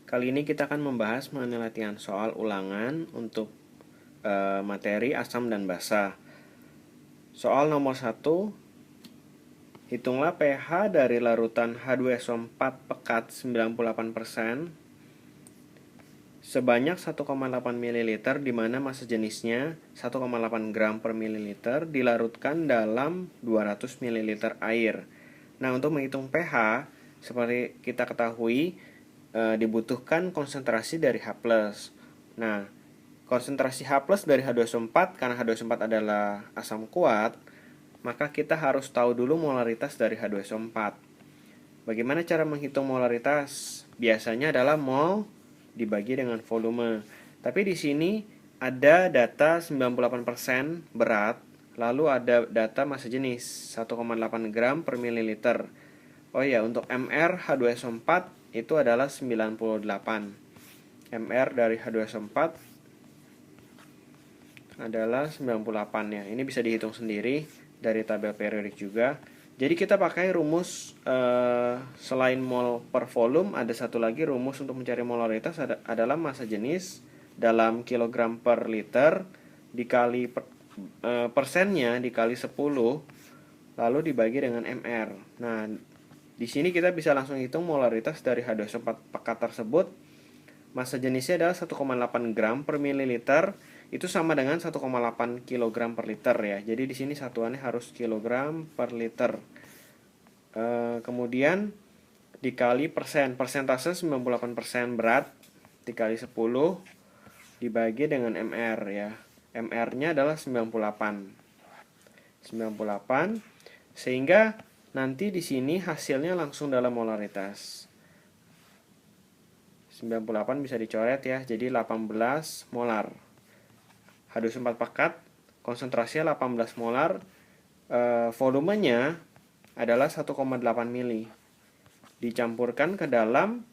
Kali ini kita akan membahas mengenai latihan soal ulangan untuk materi asam dan basa. Soal nomor 1, hitunglah pH dari larutan H2SO4 pekat 98% sebanyak 1,8 ml di mana massa jenisnya 1,8 gram per mililiter dilarutkan dalam 200 ml air. Nah, untuk menghitung pH, seperti kita ketahui, dibutuhkan konsentrasi dari H+. Nah, konsentrasi H+ dari H2SO4, karena H2SO4 adalah asam kuat, maka kita harus tahu dulu molaritas dari H2SO4. Bagaimana cara menghitung molaritas? Biasanya adalah mol dibagi dengan volume. Tapi di sini ada data 98% berat, lalu ada data massa jenis 1,8 gram per mililiter. Oh ya, untuk MR H2SO4 itu adalah 98. MR dari H2SO4 adalah 98 ya. Ini bisa dihitung sendiri dari tabel periodik juga. Jadi kita pakai rumus selain mol per volume, ada satu lagi rumus untuk mencari molaritas adalah massa jenis dalam kilogram per liter dikali persennya dikali 10 lalu dibagi dengan mr. Nah, di sini kita bisa langsung hitung molaritas dari H2SO4 pekat tersebut. Massa jenisnya adalah 1,8 gram per mililiter, itu sama dengan 1,8 kg per liter ya. Jadi di sini satuannya harus kilogram per liter. Kemudian dikali persen, persentase 98% berat dikali 10 dibagi dengan mr ya. MR-nya adalah 98 sehingga nanti di sini hasilnya langsung dalam molaritas. 98 bisa dicoret ya, jadi 18 molar. H2SO4 pekat, konsentrasinya 18 molar, volumenya adalah 1,8 mili. Dicampurkan ke dalam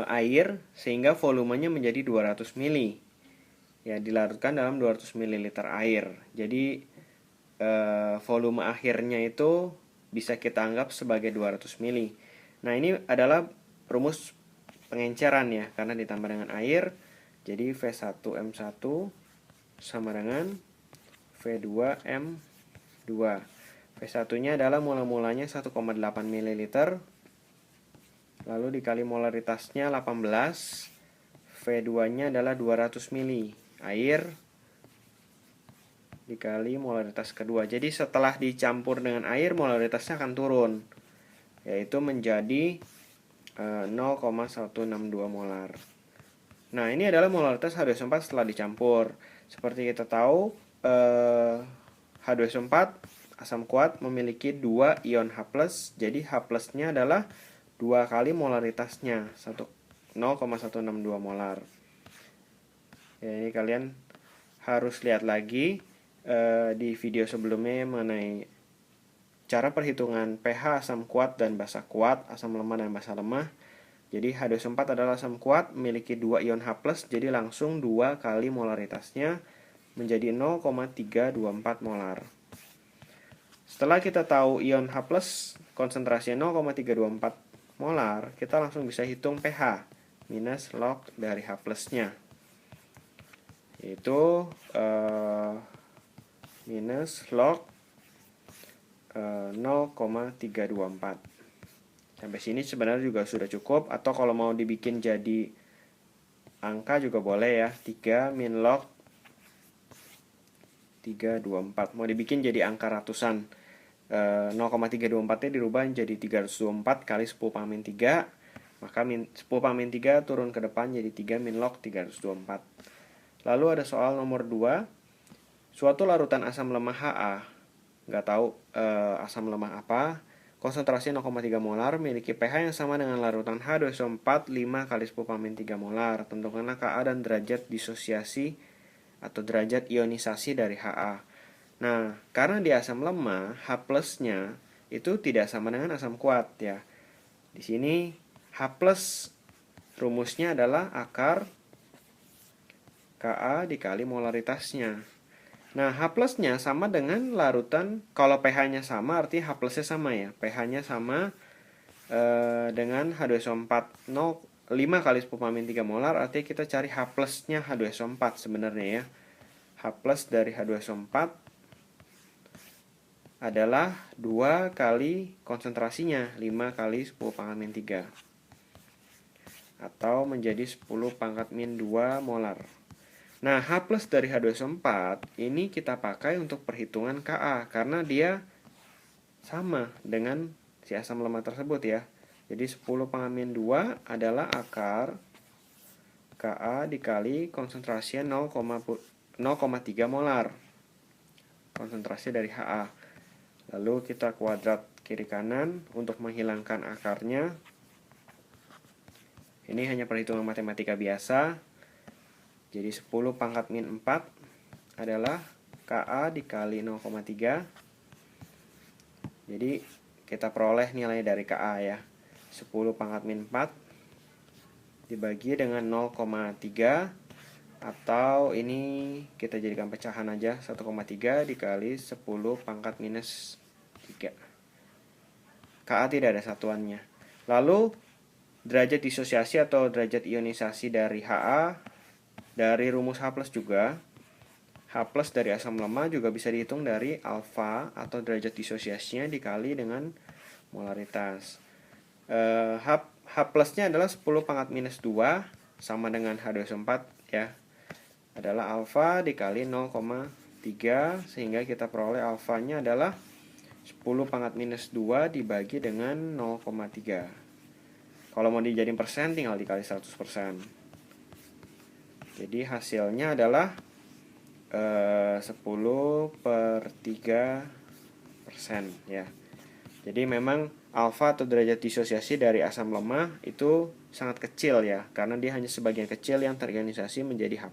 air sehingga volumenya menjadi 200 mili. Ya, dilarutkan dalam 200 ml air. Jadi volume akhirnya itu bisa kita anggap sebagai 200 mili. Nah, ini adalah rumus pengenceran ya, karena ditambah dengan air. Jadi V1M1 sama dengan V2M2. V1-nya adalah mula-mulanya 1,8 ml, lalu dikali molaritasnya 18. V2-nya adalah 200 mili air dikali molaritas kedua. Jadi setelah dicampur dengan air, molaritasnya akan turun, yaitu menjadi 0,162 molar. Nah, ini adalah molaritas H2SO4 setelah dicampur. Seperti kita tahu, H2SO4 asam kuat memiliki 2 ion H+, jadi H+-nya adalah 2 kali molaritasnya, 0,162 molar. Ya, ini kalian harus lihat lagi di video sebelumnya mengenai cara perhitungan pH asam kuat dan basa kuat, asam lemah dan basa lemah. Jadi H2SO4 adalah asam kuat, memiliki 2 ion H+, jadi langsung 2 kali molaritasnya menjadi 0,324 molar. Setelah kita tahu ion H+, konsentrasinya 0,324 molar, kita langsung bisa hitung pH minus log dari H+-nya. Yaitu minus log 0,324. Sampai sini sebenarnya juga sudah cukup, atau kalau mau dibikin jadi angka juga boleh ya, 3 min log 324. Mau dibikin jadi angka ratusan, 0,324 nya dirubah menjadi 324 kali 10 pangmin 3, maka 10 pangmin 3 turun ke depan jadi 3 min log 324. Lalu ada soal nomor 2, suatu larutan asam lemah Ha, nggak tahu asam lemah apa, konsentrasi 0,3 molar, memiliki pH yang sama dengan larutan H2SO4 5 kali 10 pangmin 3 molar. Tentukanlah Ka dan derajat disosiasi atau derajat ionisasi dari Ha. Nah, karena di asam lemah, H+-nya itu tidak sama dengan asam kuat ya. Di sini H+ rumusnya adalah akar Ka dikali molaritasnya. Nah, H+-nya sama dengan larutan, kalau pH-nya sama artinya H+-nya sama ya. pH-nya sama dengan H2SO4 5 kali 10⁻³ molar, artinya kita cari H plusnya H2SO4 sebenarnya ya. H plus dari H2SO4 adalah 2 kali konsentrasinya, 5 kali 10⁻³ atau menjadi 10⁻²2 molar. Nah, H plus dari H2SO4 ini kita pakai untuk perhitungan Ka karena dia sama dengan si asam lemah tersebut ya. Jadi 10⁻² adalah akar Ka dikali konsentrasinya 0,3 molar. Konsentrasi dari Ha. Lalu kita kuadrat kiri kanan untuk menghilangkan akarnya. Ini hanya perhitungan matematika biasa. Jadi 10⁻⁴ adalah Ka dikali 0,3. Jadi kita peroleh nilai dari Ka ya. 10⁻⁴ dibagi dengan 0,3, atau ini kita jadikan pecahan aja, 1,3 dikali 10⁻⁻3. Ka tidak ada satuannya. Lalu derajat disosiasi atau derajat ionisasi dari Ha dari rumus H plus juga. H plus dari asam lemah juga bisa dihitung dari alfa atau derajat disosiasinya dikali dengan molaritas. H plusnya adalah 10⁻⁻2 sama dengan H2SO4 ya. Adalah alfa dikali 0,3, sehingga kita peroleh alfanya adalah 10⁻⁻2 dibagi dengan 0,3. Kalau mau dijadiin persen tinggal dikali 100%. Jadi hasilnya adalah 10/3% ya. Jadi memang alfa atau derajat disosiasi dari asam lemah itu sangat kecil ya, karena dia hanya sebagian kecil yang terionisasi menjadi H+.